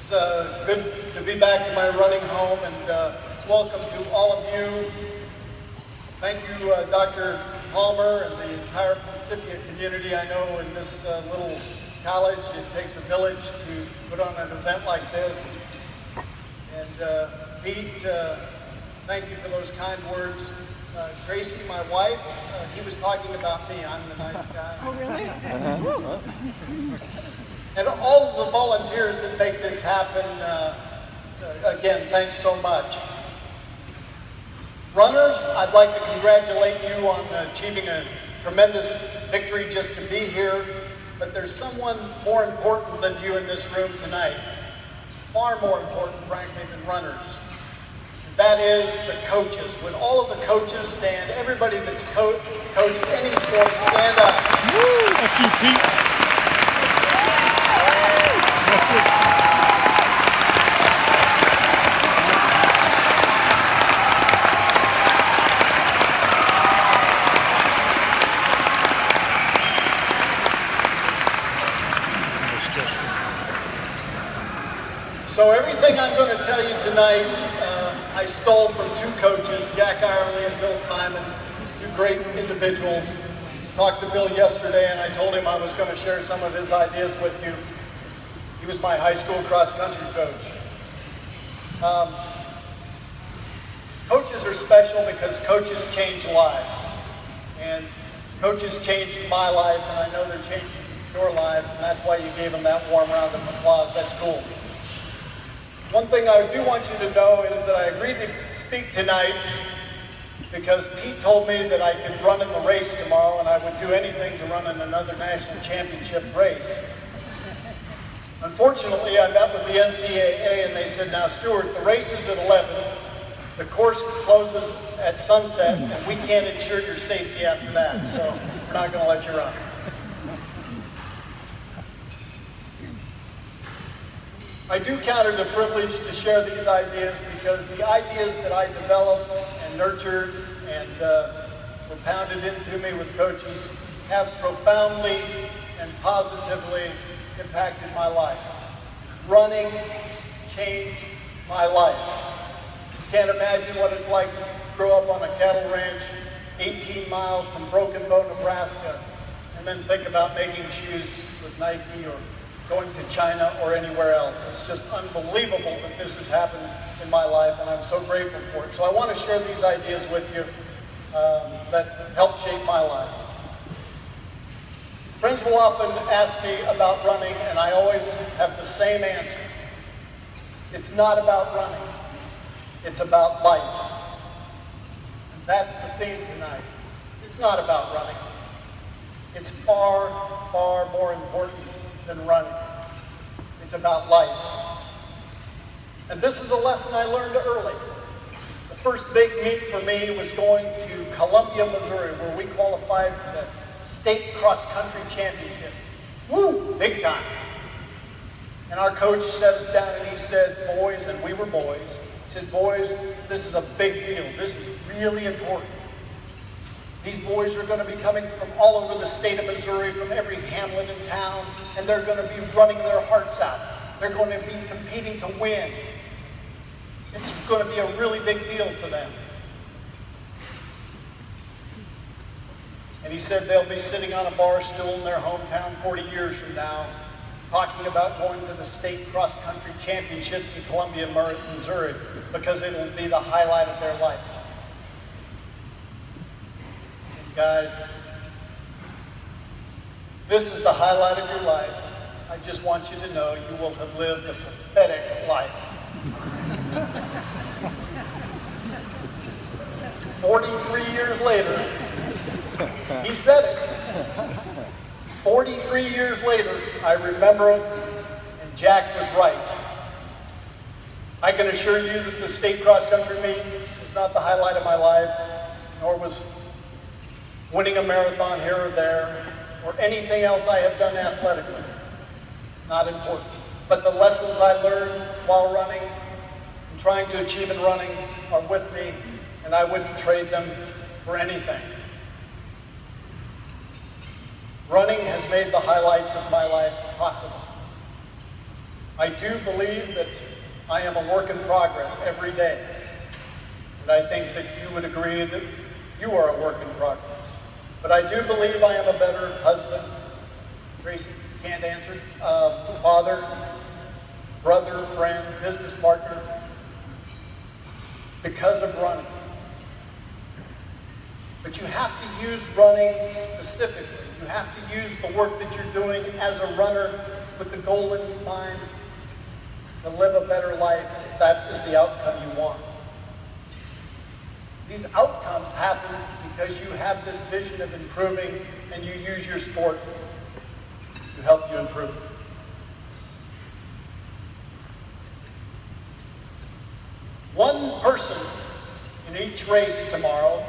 It's good to be back to my running home, and welcome to all of you. Thank you, Dr. Palmer and the entire Principia community. I know in this little college it takes a village to put on an event like this. And Pete, thank you for those kind words. Tracy, my wife, he was talking about me. I'm the nice guy. Oh, really? And all of the volunteers that make this happen, again, thanks so much. Runners, I'd like to congratulate you on achieving a tremendous victory just to be here, but there's someone more important than you in this room tonight. Far more important, frankly, than runners. That is the coaches. When all of the coaches stand, everybody that's coached any sport, stand up. Woo! That's you, Pete. That's it. So everything I'm going to tell you tonight, I stole from two coaches, Jack Irely and Bill Simon, two great individuals. Talked to Bill yesterday and I told him I was going to share some of his ideas with you. He was my high school cross-country coach. Coaches are special because coaches change lives. And coaches changed my life, and I know they're changing your lives, and that's why you gave them that warm round of applause. That's cool. One thing I do want you to know is that I agreed to speak tonight because Pete told me that I could run in the race tomorrow and I would do anything to run in another national championship race. Unfortunately, I met with the NCAA and they said, now Stuart, the race is at 11, the course closes at sunset, and we can't ensure your safety after that, so we're not going to let you run. I do count it a privilege to share these ideas because the ideas that I developed and nurtured and were pounded into me with coaches have profoundly and positively impacted my life. Running changed my life. You can't imagine what it's like to grow up on a cattle ranch 18 miles from Broken Bow, Nebraska, and then think about making shoes with Nike or going to China or anywhere else. It's just unbelievable that this has happened in my life, and I'm so grateful for it. So I want to share these ideas with you that helped shape my life. Friends will often ask me about running, and I always have the same answer. It's not about running. It's about life. And that's the theme tonight. It's not about running. It's far, far more important than running. It's about life. And this is a lesson I learned early. The first big meet for me was going to Columbia, Missouri, where we qualified for the state cross-country championships. Woo, big time. And our coach set us down and he said, boys, and we were boys, he said, boys, this is a big deal. This is really important. These boys are going to be coming from all over the state of Missouri, from every hamlet and town, and they're going to be running their hearts out. They're going to be competing to win. It's going to be a really big deal to them. And he said they'll be sitting on a bar stool in their hometown 40 years from now, talking about going to the state cross-country championships in Columbia, Missouri, because it'll be the highlight of their life. Guys, this is the highlight of your life. I just want you to know you will have lived a pathetic life. 43 years later, he said it. 43 years later, I remember it, and Jack was right. I can assure you that the state cross-country meet was not the highlight of my life, nor was winning a marathon here or there, or anything else I have done athletically. Not important. But the lessons I learned while running and trying to achieve in running are with me, and I wouldn't trade them for anything. Running has made the highlights of my life possible. I do believe that I am a work in progress every day. And I think that you would agree that you are a work in progress. But I do believe I am a better husband, Tracy can't answer, father, brother, friend, business partner, because of running. But you have to use running specifically. You have to use the work that you're doing as a runner with the goal in mind to live a better life if that is the outcome you want. These outcomes happen because you have this vision of improving and you use your sport to help you improve. One person in each race tomorrow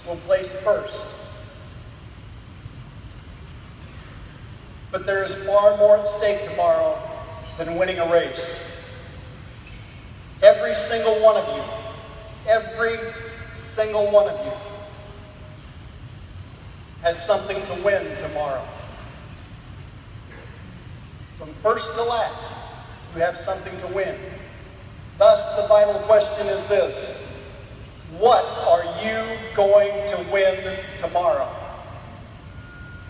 will place first. But there is far more at stake tomorrow than winning a race. Every single one of you, every single one of you has something to win tomorrow. From first to last, you have something to win. Thus, the vital question is this: what are you going to win tomorrow?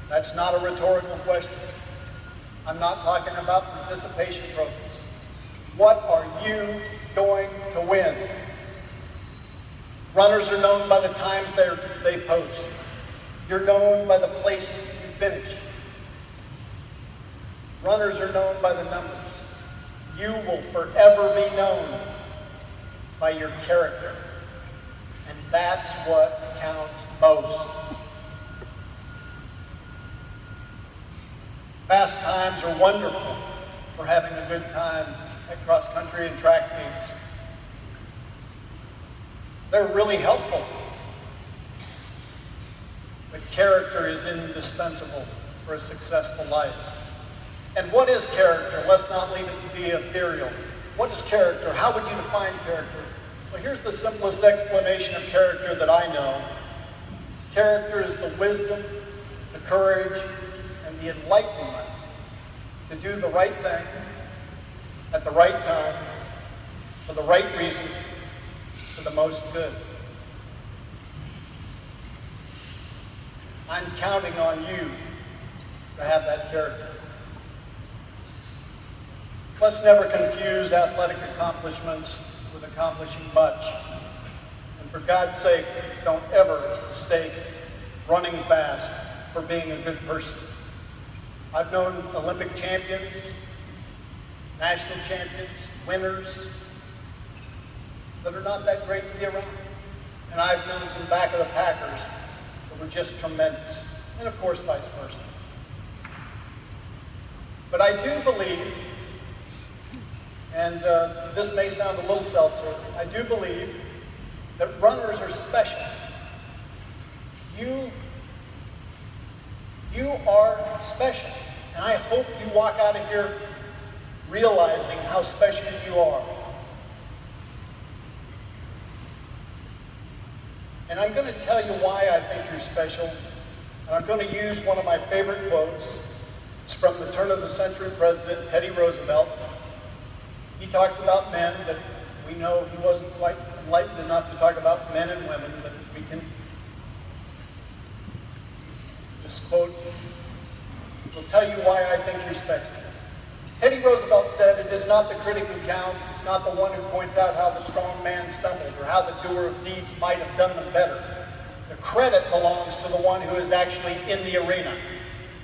That's not a rhetorical question. I'm not talking about participation trophies. What are you going to win? Runners are known by the times they post. You're known by the place you finish. Runners are known by the numbers. You will forever be known by your character. And that's what counts most. Fast times are wonderful for having a good time at cross-country and track meets. They're really helpful. But character is indispensable for a successful life. And what is character? Let's not leave it to be ethereal. What is character? How would you define character? Well, here's the simplest explanation of character that I know. Character is the wisdom, the courage, and the enlightenment to do the right thing at the right time, for the right reason, for the most good. I'm counting on you to have that character. Let's never confuse athletic accomplishments with accomplishing much. And for God's sake, don't ever mistake running fast for being a good person. I've known Olympic champions, national champions, winners that are not that great to be around. And I've known some back of the packers that were just tremendous. And of course, vice versa. But I do believe, and this may sound a little self-serving, I do believe that runners are special. You are special. And I hope you walk out of here realizing how special you are. And I'm going to tell you why I think you're special. And I'm going to use one of my favorite quotes. It's from the turn of the century president, Teddy Roosevelt. He talks about men, but we know he wasn't quite enlightened enough to talk about men and women, but we can. This quote will tell you why I think you're special. Teddy Roosevelt said, "It is not the critic who counts, it's not the one who points out how the strong man stumbled or how the doer of deeds might have done them better. The credit belongs to the one who is actually in the arena,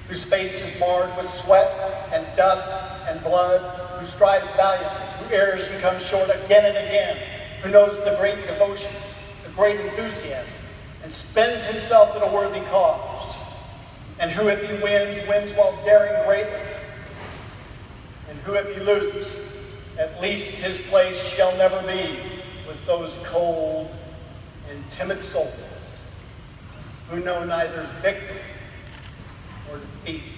whose face is marred with sweat and dust and blood, who strives valiantly, who errs and comes short again and again, who knows the great devotion, the great enthusiasm, and spends himself in a worthy cause, and who, if he wins, wins while daring greatly, and who, if he loses, at least his place shall never be with those cold and timid souls who know neither victory or defeat."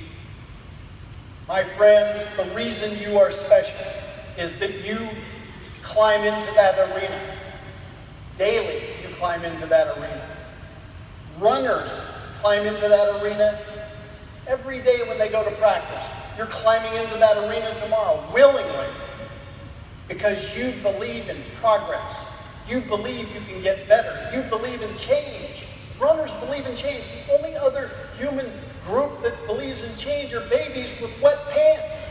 My friends, the reason you are special is that you climb into that arena. Daily, you climb into that arena. Runners climb into that arena every day when they go to practice. You're climbing into that arena tomorrow willingly because you believe in progress. You believe you can get better. You believe in change. Runners believe in change. The only other human group that believes in change are babies with wet pants.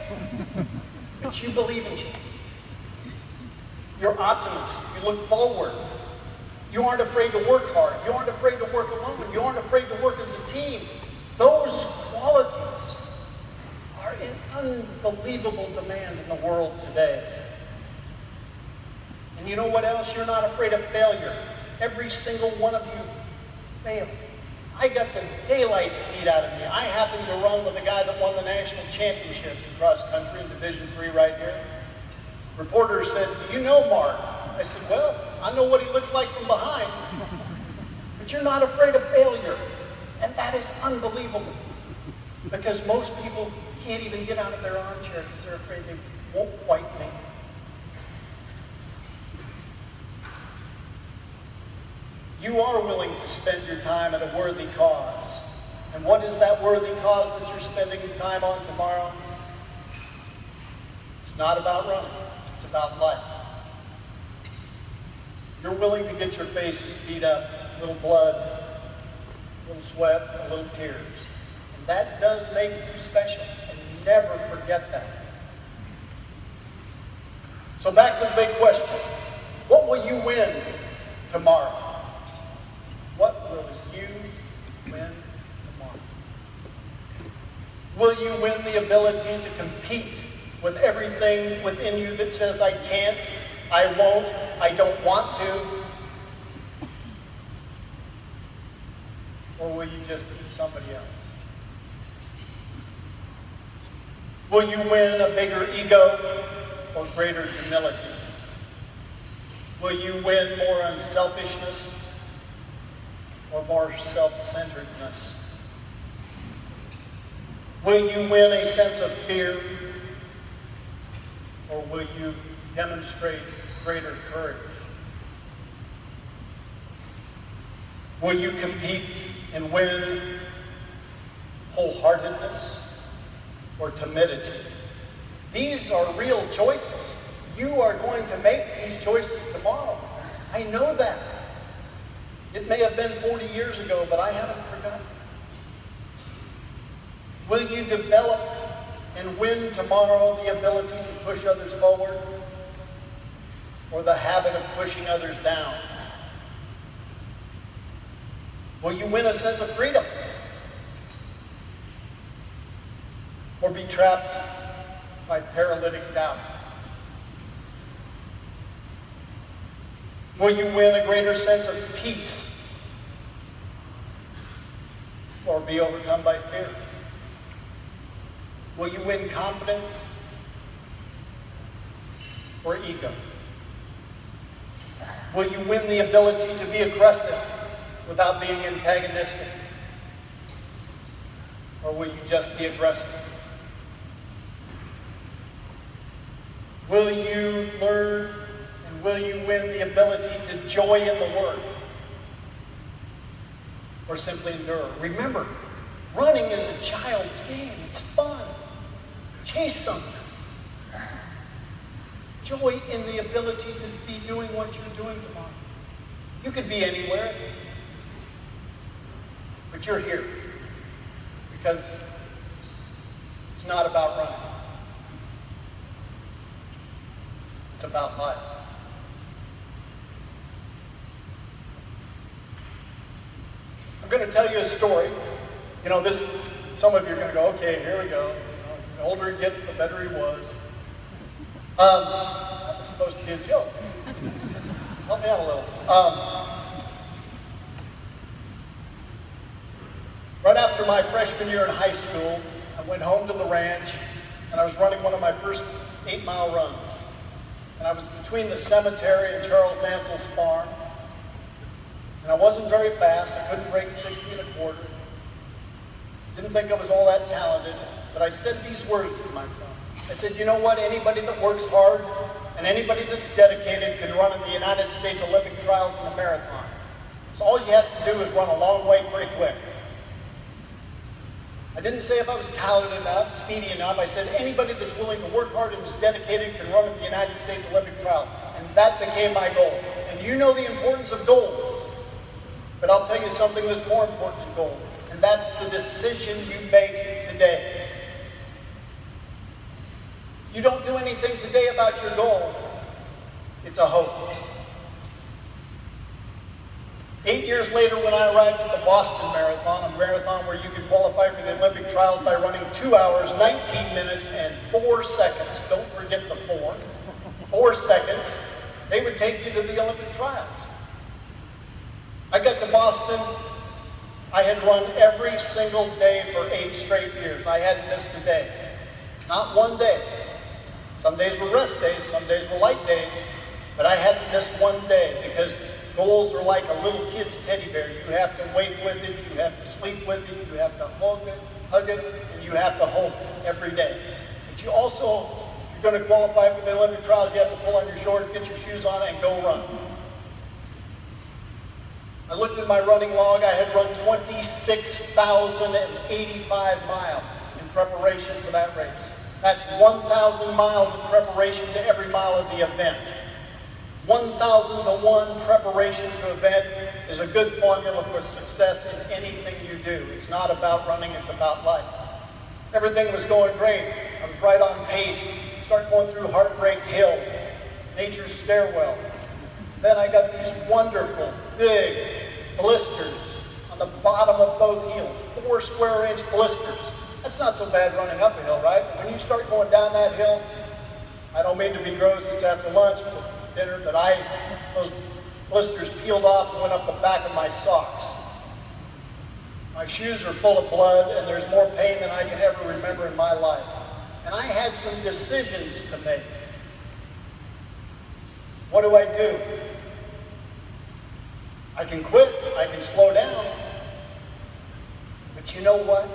But you believe in change. You're optimists. You look forward. You aren't afraid to work hard. You aren't afraid to work alone. You aren't afraid to work as a team. Those qualities are in unbelievable demand in the world today. And you know what else? You're not afraid of failure. Every single one of you failed. I got the daylights beat out of me. I happened to run with a guy that won the national championship in cross country in Division III right here. Reporter said, "Do you know Mark?" I said, "Well, I know what he looks like from behind." But you're not afraid of failure. And that is unbelievable. Because most people can't even get out of their armchair because they're afraid they won't quite make it. You are willing to spend your time at a worthy cause. And what is that worthy cause that you're spending your time on tomorrow? It's not about running. It's about life. You're willing to get your faces beat up, a little blood, a little sweat, a little tears. And that does make you special. And never forget that. So back to the big question. What will you win tomorrow? What will you win tomorrow? Will you win the ability to compete with everything within you that says, I can't, I won't, I don't want to? Or will you just be somebody else? Will you win a bigger ego or greater humility? Will you win more unselfishness or more self-centeredness? Will you win a sense of fear, or will you demonstrate greater courage? Will you compete and win wholeheartedness or timidity? These are real choices. You are going to make these choices tomorrow. I know that. It may have been 40 years ago, but I haven't forgotten. Will you develop and win tomorrow the ability to push others forward, or the habit of pushing others down? Will you win a sense of freedom, or be trapped by paralytic doubt? Will you win a greater sense of peace, or be overcome by fear? Will you win confidence or ego? Will you win the ability to be aggressive without being antagonistic? Or will you just be aggressive? Will you learn and will you win the ability to joy in the work? Or simply endure? Remember, running is a child's game. It's fun. Chase something. Joy in the ability to be doing what you're doing tomorrow. You could be anywhere, but you're here because it's not about running. It's about life. I'm going to tell you a story. You know, some of you are going to go, okay, here we go. The older he gets, the better he was. That was supposed to be a joke. Help me out a little. Right after my freshman year in high school, I went home to the ranch, and I was running one of my first 8-mile runs. And I was between the cemetery and Charles Nansel's farm. And I wasn't very fast. I couldn't break 60 1/4. Didn't think I was all that talented. But I said these words to myself. I said, you know what? Anybody that works hard and anybody that's dedicated can run in the United States Olympic trials in the marathon. So all you have to do is run a long way pretty quick. I didn't say if I was talented enough, speedy enough. I said anybody that's willing to work hard and is dedicated can run in the United States Olympic trial. And that became my goal. And you know the importance of goals. But I'll tell you something that's more important than goals. And that's the decision you make today. If you don't do anything today about your goal, it's a hope. 8 years later, when I arrived at the Boston Marathon, a marathon where you could qualify for the Olympic trials by running 2 hours, 19 minutes, and 4 seconds. Don't forget the 4. 4 seconds. They would take you to the Olympic trials. I got to Boston. I had run every single day for 8 straight years. I hadn't missed a day. Not one day. Some days were rest days, some days were light days, but I hadn't missed one day because goals are like a little kid's teddy bear. You have to wake with it, you have to sleep with it, you have to hug it, and you have to hold it every day. But you also, if you're going to qualify for the Olympic trials, you have to pull on your shorts, get your shoes on, and go run. I looked at my running log. I had run 26,085 miles in preparation for that race. That's 1,000 miles of preparation to every mile of the event. 1,000 to 1 preparation to event is a good formula for success in anything you do. It's not about running, it's about life. Everything was going great. I was right on pace. Start going through Heartbreak Hill, Nature's Stairwell. Then I got these wonderful, big blisters on the bottom of both heels, 4 square-inch blisters. That's not so bad running up a hill, right? When you start going down that hill, I don't mean to be gross, it's after lunch, dinner, but those blisters peeled off and went up the back of my socks. My shoes are full of blood, and there's more pain than I can ever remember in my life. And I had some decisions to make. What do? I can quit, I can slow down, but you know what?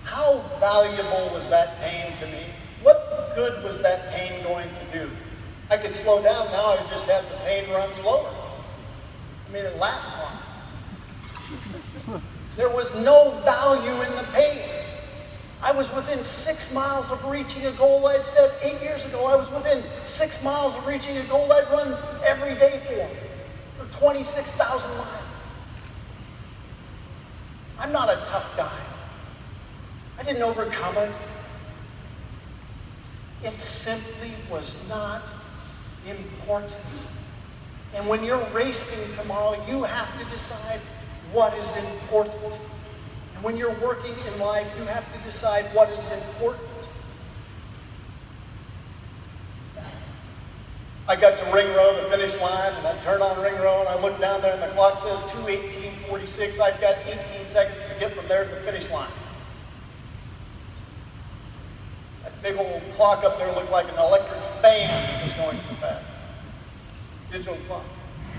How valuable was that pain to me? What good was that pain going to do? I could slow down now, I just have the pain run slower. I mean, it lasts longer. There was no value in the pain. I was within 6 miles of reaching a goal I'd set 8 years ago. I was within 6 miles of reaching a goal I'd run every day for 26,000 miles. I'm not a tough guy. I didn't overcome it. It simply was not important. And when you're racing tomorrow, you have to decide what is important. And when you're working in life, you have to decide what is important. I got to ring row, the finish line, and I turn on ring row, and I look down there, and the clock says 2:18:46. I've got 18 seconds to get from there to the finish line. Big old clock up there looked like an electric fan. It was going so fast. Digital clock.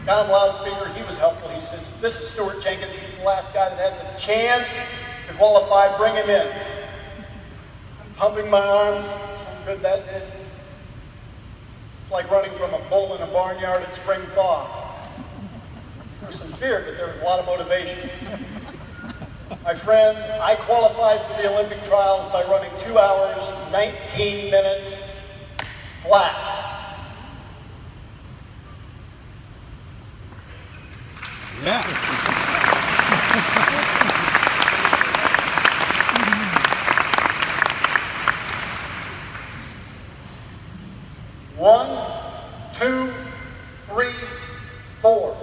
Guy on the loudspeaker, he was helpful. He says, "This is Stuart Jenkins. He's the last guy that has a chance to qualify. Bring him in." I'm pumping my arms. Something good that did. It's like running from a bull in a barnyard at spring thaw. There was some fear, but there was a lot of motivation. My friends, I qualified for the Olympic trials by running 2 hours, 19 minutes, flat. Yeah. 1, 2, 3, 4.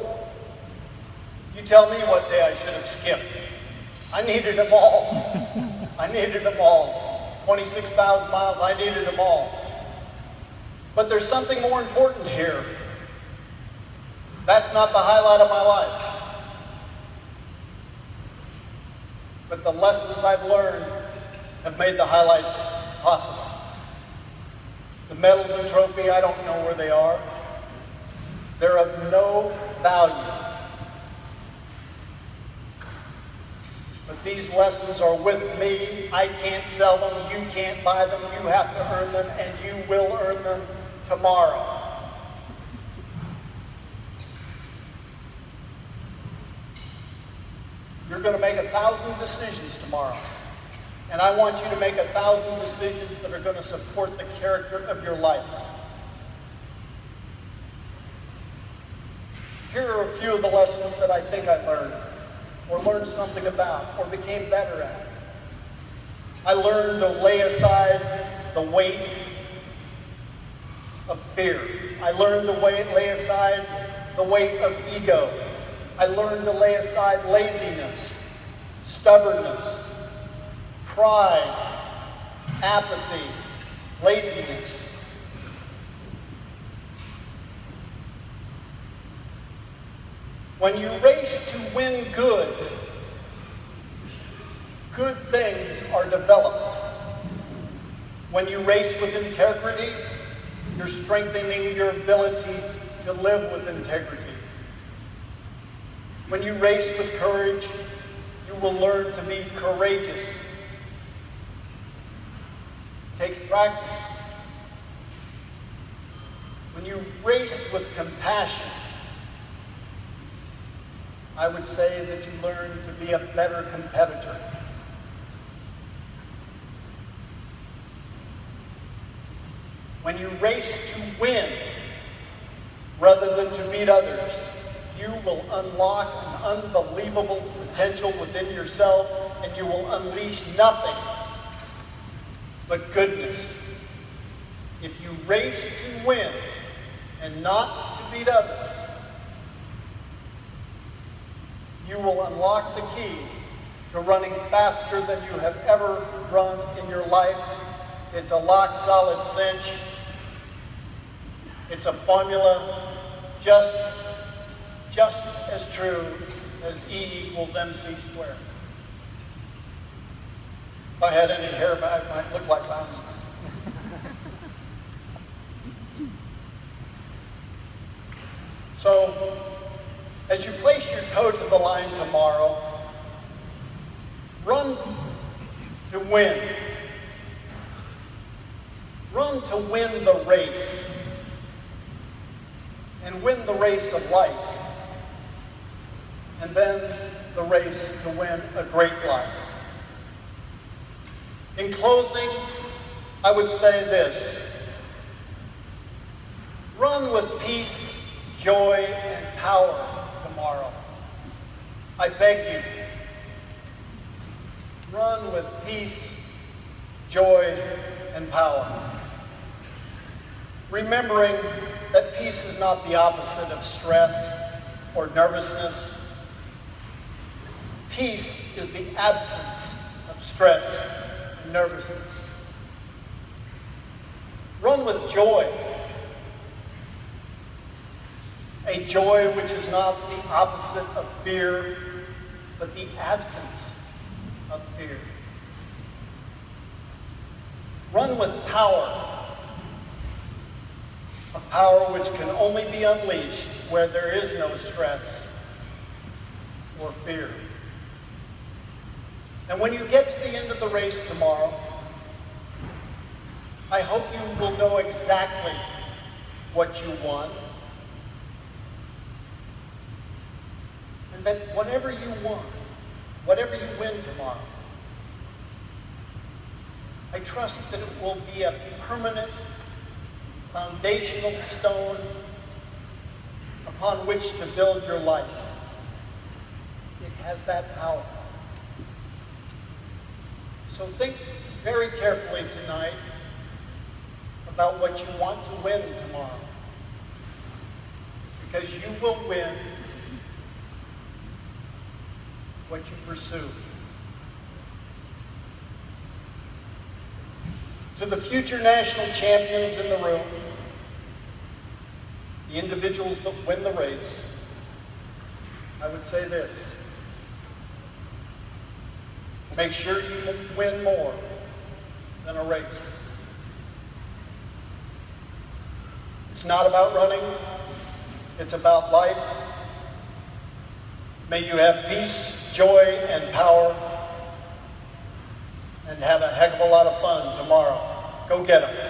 You tell me what day I should have skipped. I needed them all. I needed them all. 26,000 miles, I needed them all. But there's something more important here. That's not the highlight of my life. But the lessons I've learned have made the highlights possible. The medals and trophy, I don't know where they are. They're of no value. But these lessons are with me. I can't sell them. You can't buy them. You have to earn them, and you will earn them tomorrow. Your You're going to make 1,000 decisions tomorrow. And I want you to make 1,000 decisions that are going to support the character of your life. Here are a few of the lessons that I think I learned, or learned something about, or became better at. I learned to lay aside the weight of fear. I learned to lay aside the weight of ego. I learned to lay aside laziness, stubbornness, pride, apathy, laziness. When you race to win good, good things are developed. When you race with integrity, you're strengthening your ability to live with integrity. When you race with courage, you will learn to be courageous. It takes practice. When you race with compassion, I would say that you learn to be a better competitor. When you race to win rather than to beat others, you will unlock an unbelievable potential within yourself, and you will unleash nothing but goodness. If you race to win and not to beat others, you will unlock the key to running faster than you have ever run in your life. It's a lock-solid cinch. It's a formula just as true as E equals MC squared. If I had any hair, I might look like Einstein. So, as you place your toe to the line tomorrow, run to win. Run to win the race. And win the race of life. And then the race to win a great life. In closing, I would say this. Run with peace, joy, and power tomorrow. I beg you. Run with peace, joy, and power. Remembering that peace is not the opposite of stress or nervousness. Peace is the absence of stress and nervousness. Run with joy. A joy which is not the opposite of fear, but the absence of fear. Run with power. A power which can only be unleashed where there is no stress or fear. And when you get to the end of the race tomorrow, I hope you will know exactly what you want. And that whatever you want, whatever you win tomorrow, I trust that it will be a permanent, foundational stone upon which to build your life. It has that power. So think very carefully tonight about what you want to win tomorrow. Because you will win what you pursue. To the future national champions in the room, the individuals that win the race, I would say this. Make sure you win more than a race. It's not about running, it's about life. May you have peace, joy, and power, and have a heck of a lot of fun tomorrow. Go get them.